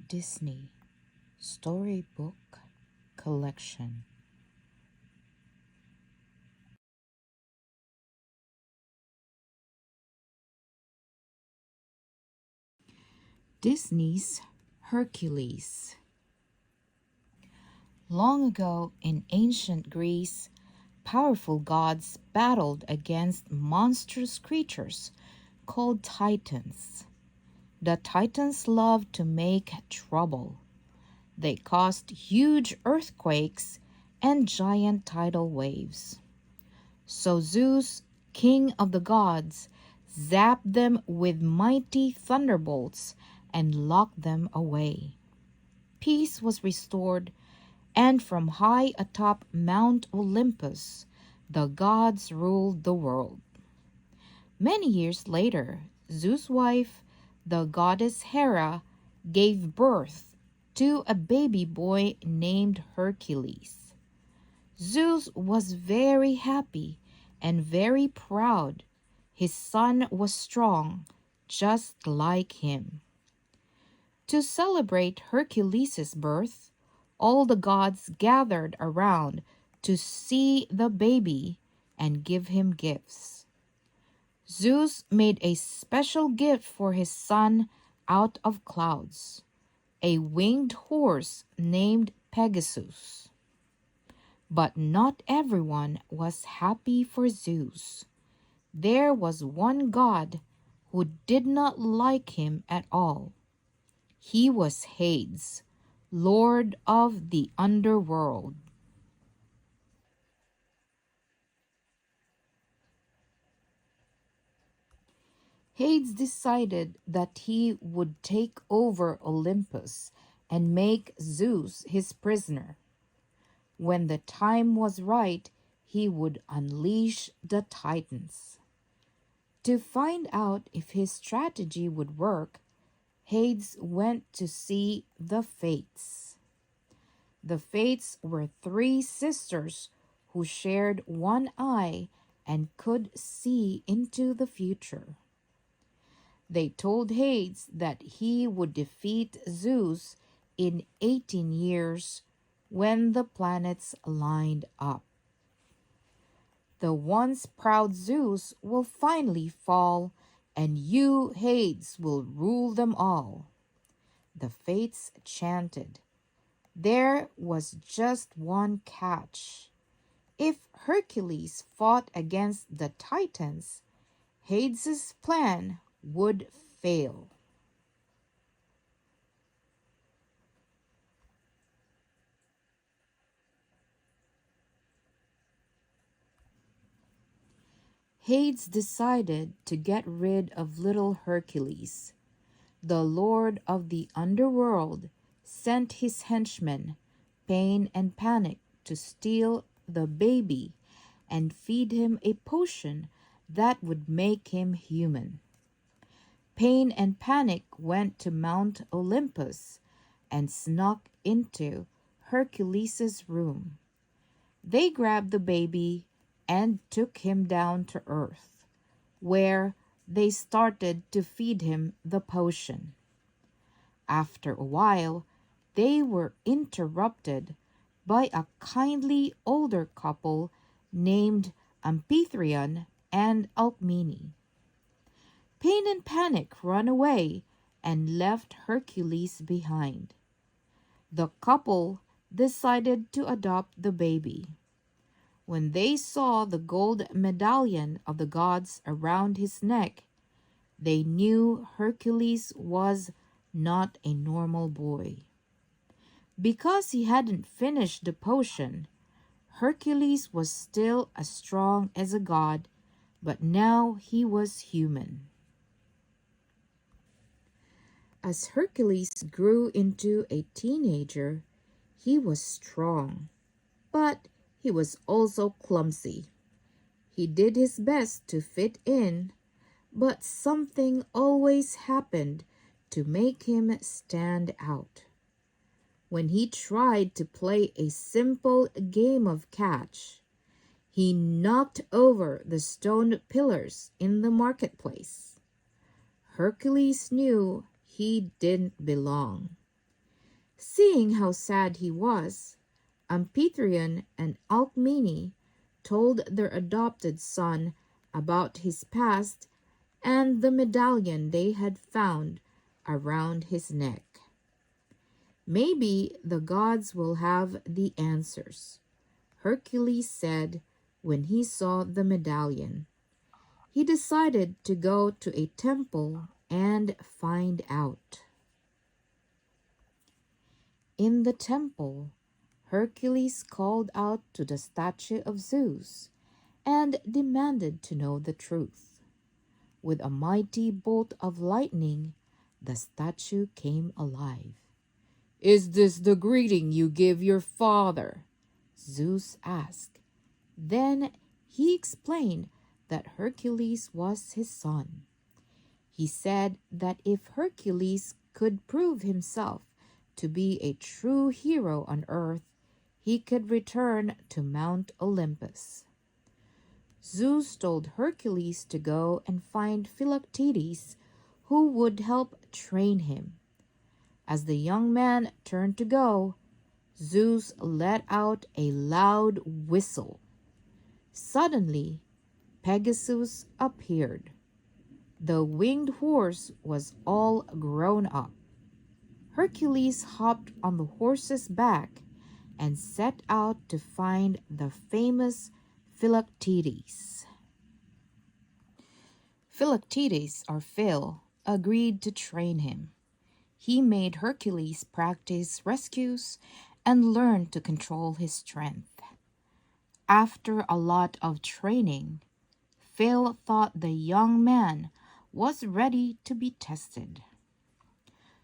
Disney Storybook Collection. Disney's Hercules. Long ago in ancient Greece, powerful gods battled against monstrous creatures called Titans. The Titans loved to make trouble. They caused huge earthquakes and giant tidal waves. So Zeus, king of the gods, zapped them with mighty thunderbolts and locked them away. Peace was restored, and from high atop Mount Olympus, the gods ruled the world. Many years later, Zeus' wife, the goddess Hera, gave birth to a baby boy named Hercules. Zeus was very happy and very proud. His son was strong, just like him. To celebrate Hercules' birth, all the gods gathered around to see the baby and give him gifts. Zeus made a special gift for his son out of clouds, a winged horse named Pegasus. But not everyone was happy for Zeus. There was one god who did not like him at all. He was Hades, lord of the underworld. Hades decided that he would take over Olympus and make Zeus his prisoner. When the time was right, he would unleash the Titans. To find out if his strategy would work, Hades went to see the Fates. The Fates were three sisters who shared one eye and could see into the future. They told Hades that he would defeat Zeus in 18 years when the planets lined up. The once proud Zeus will finally fall, and you, Hades, will rule them all. The Fates chanted. There was just one catch. If Hercules fought against the Titans, Hades' plan would fail. Hades decided to get rid of little Hercules. The lord of the underworld sent his henchmen, Pain and Panic, to steal the baby and feed him a potion that would make him human. Pain and Panic went to Mount Olympus and snuck into Hercules' room. They grabbed the baby and took him down to earth, where they started to feed him the potion. After a while, they were interrupted by a kindly older couple named Amphitryon and Alcmene. Pain and Panic ran away and left Hercules behind. The couple decided to adopt the baby. When they saw the gold medallion of the gods around his neck, they knew Hercules was not a normal boy. Because he hadn't finished the potion, Hercules was still as strong as a god, but now he was human. As Hercules grew into a teenager, he was strong, but he was also clumsy. He did his best to fit in, but something always happened to make him stand out. When he tried to play a simple game of catch, he knocked over the stone pillars in the marketplace. Hercules knew he didn't belong. Seeing how sad he was, Amphitryon and Alcmene told their adopted son about his past and the medallion they had found around his neck. Maybe the gods will have the answers, Hercules said when he saw the medallion. He decided to go to a temple and find out. In the temple, Hercules called out to the statue of Zeus and demanded to know the truth. With a mighty bolt of lightning, the statue came alive. "Is this the greeting you give your father?" Zeus asked. Then he explained that Hercules was his son. He said that if Hercules could prove himself to be a true hero on earth, he could return to Mount Olympus. Zeus told Hercules to go and find Philoctetes, who would help train him. As the young man turned to go, Zeus let out a loud whistle. Suddenly, Pegasus appeared. The winged horse was all grown up. Hercules hopped on the horse's back and set out to find the famous Philoctetes. Philoctetes, or Phil, agreed to train him. He made Hercules practice rescues and learn to control his strength. After a lot of training, Phil thought the young man was ready to be tested.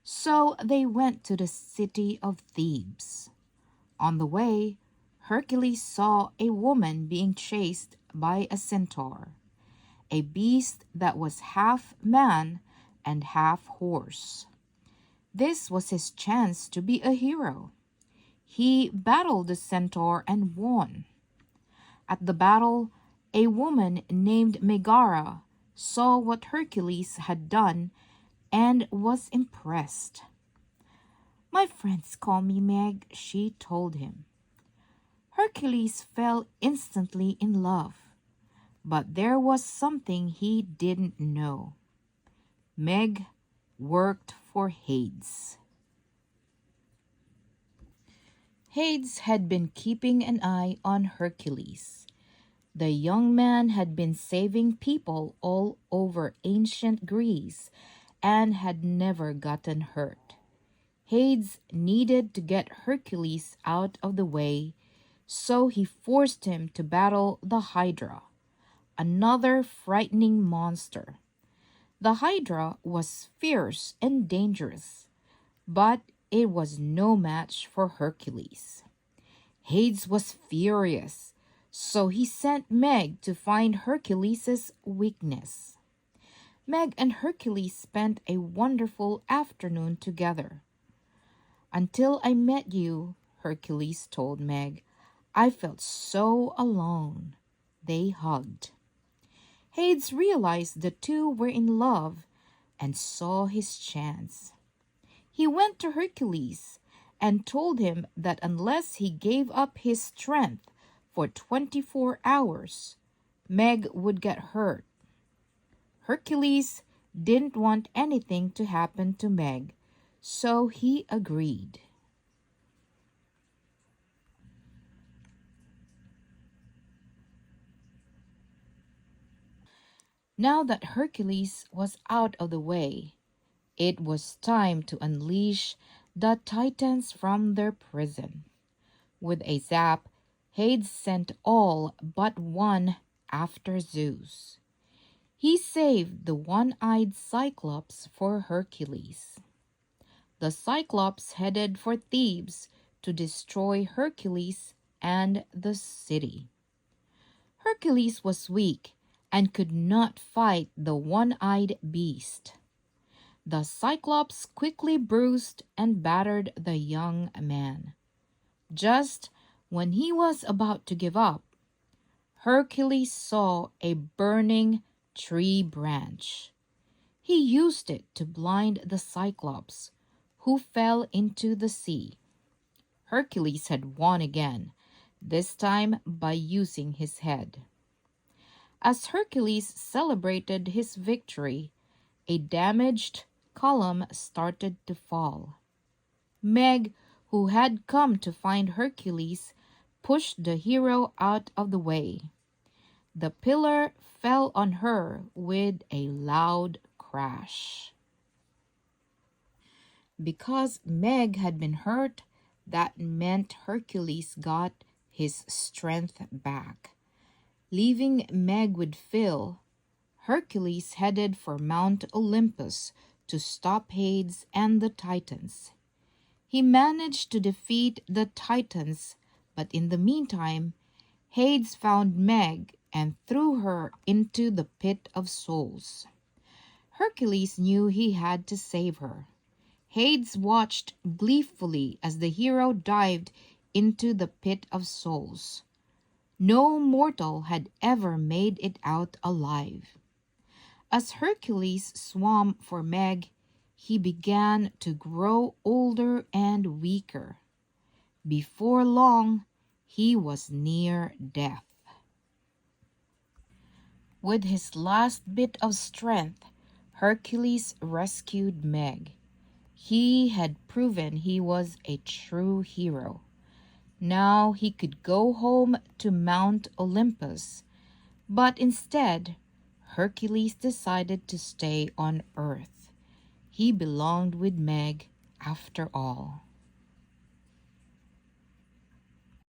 So they went to the city of Thebes. On the way, Hercules saw a woman being chased by a centaur, a beast that was half man and half horse. This was his chance to be a hero. He battled the centaur and won. At the battle, a woman named Megara saw what Hercules had done and was impressed. "My friends call me Meg," she told him. Hercules fell instantly in love, but there was something he didn't know. Meg worked for Hades. Hades had been keeping an eye on Hercules. The young man had been saving people all over ancient Greece and had never gotten hurt. Hades needed to get Hercules out of the way, so he forced him to battle the Hydra, another frightening monster. The Hydra was fierce and dangerous, but it was no match for Hercules. Hades was furious, so he sent Meg to find Hercules' weakness. Meg and Hercules spent a wonderful afternoon together. "Until I met you," Hercules told Meg, "I felt so alone." They hugged. Hades realized the two were in love and saw his chance. He went to Hercules and told him that unless he gave up his strength for 24 hours, Meg would get hurt. Hercules didn't want anything to happen to Meg, so he agreed. Now that Hercules was out of the way, it was time to unleash the Titans from their prison. With a zap, Hades sent all but one after Zeus. He saved the one-eyed Cyclops for Hercules. The Cyclops headed for Thebes to destroy Hercules and the city. Hercules was weak and could not fight the one-eyed beast. The Cyclops quickly bruised and battered the young man. Just when he was about to give up, Hercules saw a burning tree branch. He used it to blind the Cyclops, who fell into the sea. Hercules had won again, this time by using his head. As Hercules celebrated his victory, a damaged column started to fall. Meg, who had come to find Hercules, pushed the hero out of the way. The pillar fell on her with a loud crash. Because Meg had been hurt, that meant Hercules got his strength back. Leaving Meg with Phil, Hercules headed for Mount Olympus to stop Hades and the Titans. He managed to defeat the Titans, but in the meantime, Hades found Meg and threw her into the pit of souls. Hercules knew he had to save her. Hades watched gleefully as the hero dived into the pit of souls. No mortal had ever made it out alive. As Hercules swam for Meg, he began to grow older and weaker. Before long, he was near death. With his last bit of strength, Hercules rescued Meg. He had proven he was a true hero. Now he could go home to Mount Olympus, but instead, Hercules decided to stay on Earth. He belonged with Meg after all.